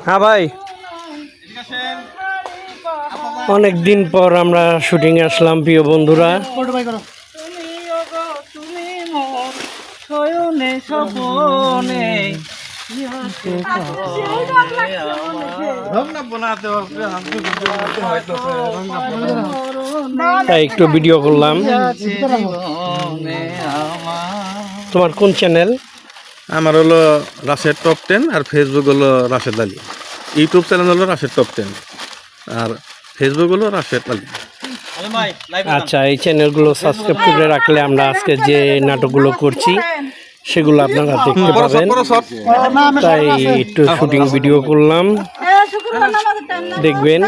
হ্যাঁ ভাই, অনেক দিন পর আমরা শুটিং আসলাম প্রিয় বন্ধুরা। তাই একটু ভিডিও করলাম। তোমার কোন চ্যানেল? আমার হলো রাশেদ টপ 10 আর ফেসবুক হলো রাশেদ আলী। ইউটিউব চ্যানেল হলো রাশেদ টপ 10 আর ফেসবুক হলো রাশেদ আলী। আচ্ছা, এই চ্যানেলগুলো সাবস্ক্রাইব করে রাখলে আমরা আজকে যে নাটকগুলো করছি সেগুলো আপনারা দেখতে পাবেন। তাই একটু শুটিং ভিডিও করলাম, দেখবেন।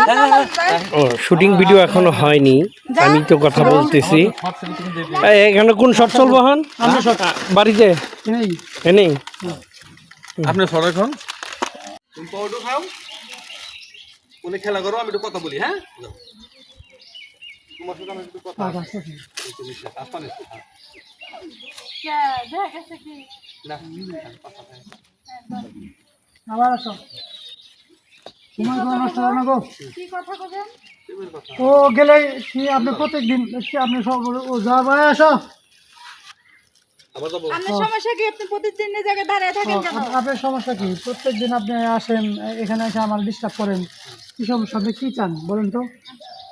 ও, শুটিং ভিডিও এখনো হয়নি, আমি তো কথা বলতেছি। এখানে কোন শট চলবো হন বাড়িতে নেই? আপনি সর এখন তুমি পাউডার খাও, কোনে খেলা করো, আমি একটু কথা বলি। হ্যাঁ, তোমার সাথে আমি একটু কথা ও গেলে কি আপনি প্রত্যেকদিন কি আপনি সব ও যা ভাই আসো। আপনার সমস্যা কি? আপনি প্রতিদিন এই জায়গায় দাঁড়িয়ে থাকেন কেন? আপনার সমস্যা কি? প্রত্যেকদিন আপনি আসেন এখানে এসে আমার ডিস্টার্ব করেন, কি সমস্যা? আপনি কি চান বলেন তো?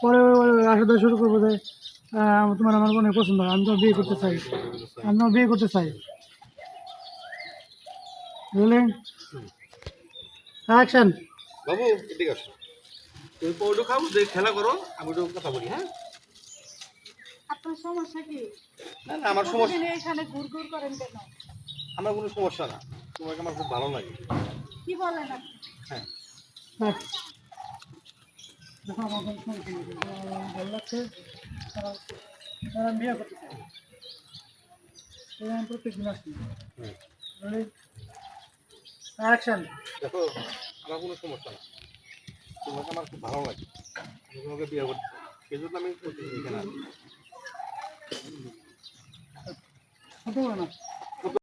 পরে আসতে শুরু করবো যে তোমার আমার অনেক পছন্দ, আমি তো বিয়ে করতে চাই, আমিও বিয়ে করতে চাই, বুঝলেন? অ্যাকশন। বাবু ঠিক আছে, তুমি পাউডার খাও, যে খেলা করো, আমি একটু কথা বলি। হ্যাঁ, আপনার সমস্যা কি? না না, আমার সমস্যা, প্রতিদিন এখানে ঘুরঘুর করেন কেন? আমার কোনো সমস্যা না, তোমাকে আমার খুব ভালো লাগে। কি বলেন আপনি? হ্যাঁ, দেখো আমার কোনো সমস্যা নেই, ভালো লাগছে, আমি বিয়ে করতে চাই, আমি প্রত্যেকদিন আসছি। অ্যাকশন। দেখো আমার কোনো সমস্যা না, তোমাকে আমার খুব ভালো লাগে, আমি তোমাকে বিয়ে করতে চাই, সেই জন্য আমি প্রতিদিন এখানে আসি। হতে পারে না।